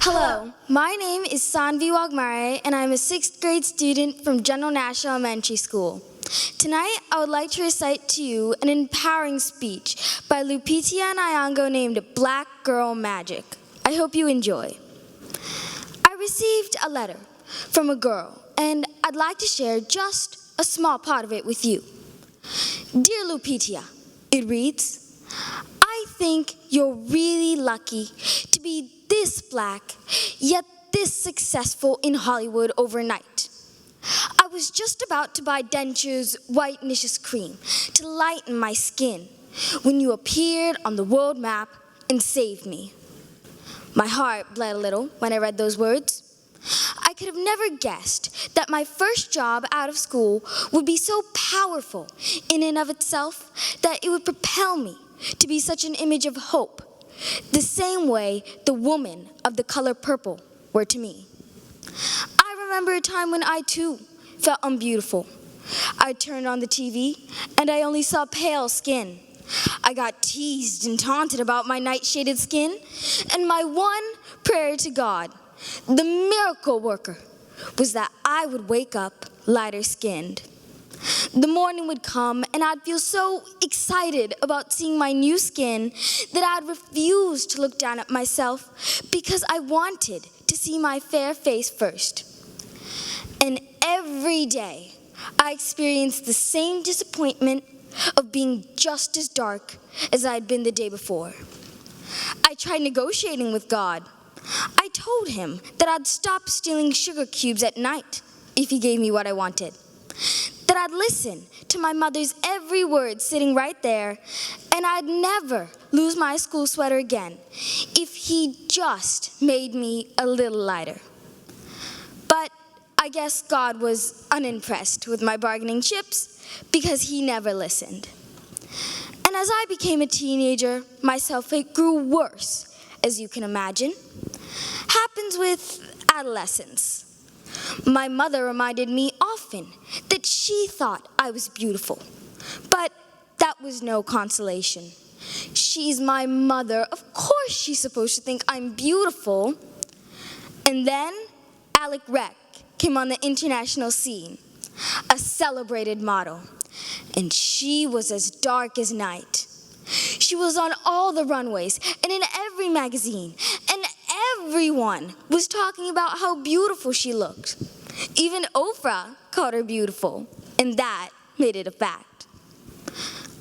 Hello, my name is Saanvi Waghmare, and I'm a 6th grade student from General National Elementary School. Tonight, I would like to recite to you an empowering speech by Lupita Nyong'o named Black Girl Magic. I hope you enjoy. I received a letter from a girl, and I'd like to share just a small part of it with you. Dear Lupita, it reads, I think you're really lucky to be this black, yet this successful in Hollywood overnight. I was just about to buy Denture's Whitenicious Cream to lighten my skin when you appeared on the world map and saved me. My heart bled a little when I read those words. I could have never guessed that my first job out of school would be so powerful in and of itself that it would propel me to be such an image of hope, the same way the women of the color purple were to me. I remember a time when I too felt unbeautiful. I turned on the TV and I only saw pale skin. I got teased and taunted about my night-shaded skin, and my one prayer to God, the miracle worker, was that I would wake up lighter-skinned. The morning would come, and I'd feel so excited about seeing my new skin that I'd refuse to look down at myself because I wanted to see my fair face first. And every day, I experienced the same disappointment of being just as dark as I had been the day before. I tried negotiating with God. I told him that I'd stop stealing sugar cubes at night if he gave me what I wanted, that I'd listen to my mother's every word sitting right there, and I'd never lose my school sweater again if he just made me a little lighter. But I guess God was unimpressed with my bargaining chips because he never listened. And as I became a teenager, my self-hate grew worse, as you can imagine. Happens with adolescence. My mother reminded me often that she thought I was beautiful, but that was no consolation. She's my mother. Of course she's supposed to think I'm beautiful. And then Alec Reck came on the international scene, a celebrated model, and she was as dark as night. She was on all the runways and in every magazine, and everyone was talking about how beautiful she looked. Even Oprah called her beautiful, and that made it a fact.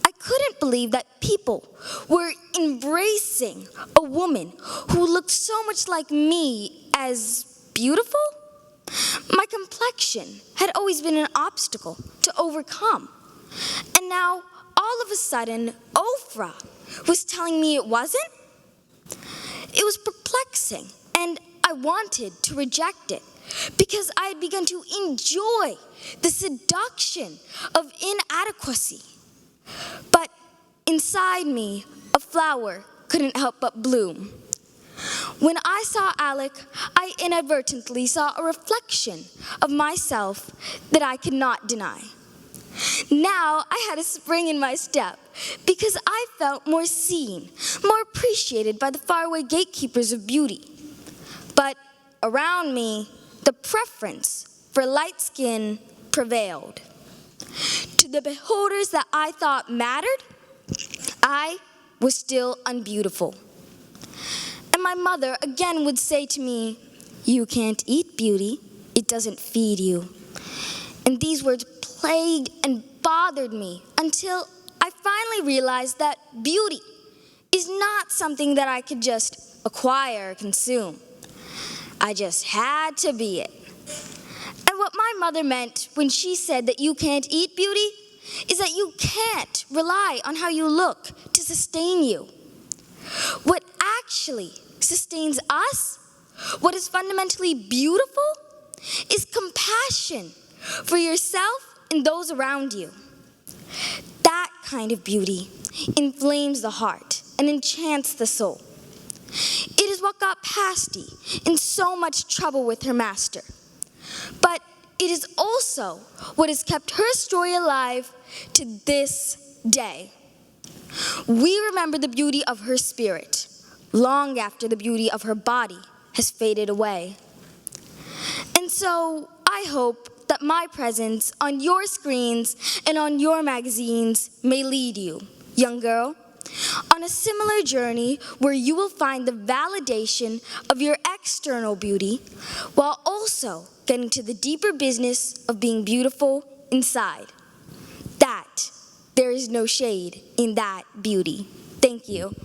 I couldn't believe that people were embracing a woman who looked so much like me as beautiful. My complexion had always been an obstacle to overcome, and now all of a sudden, Oprah was telling me it wasn't? It was perplexing, and I wanted to reject it because I had begun to enjoy the seduction of inadequacy. But inside me, a flower couldn't help but bloom. When I saw Alec, I inadvertently saw a reflection of myself that I could not deny. Now I had a spring in my step because I felt more seen, more appreciated by the faraway gatekeepers of beauty. But around me, the preference for light skin prevailed. To the beholders that I thought mattered, I was still unbeautiful. And my mother again would say to me, "You can't eat beauty, it doesn't feed you." And these words plagued and bothered me until I finally realized that beauty is not something that I could just acquire or consume. I just had to be it. And what my mother meant when she said that you can't eat beauty is that you can't rely on how you look to sustain you. What actually sustains us, what is fundamentally beautiful, is compassion for yourself and those around you. That kind of beauty inflames the heart and enchants the soul. It is what got Pasty in so much trouble with her master. But it is also what has kept her story alive to this day. We remember the beauty of her spirit long after the beauty of her body has has faded away. And so I hope that my presence on your screens and on your magazines may lead you, young girl, on a similar journey where you will find the validation of your external beauty while also getting to the deeper business of being beautiful inside. That there is no shade in that beauty. Thank you.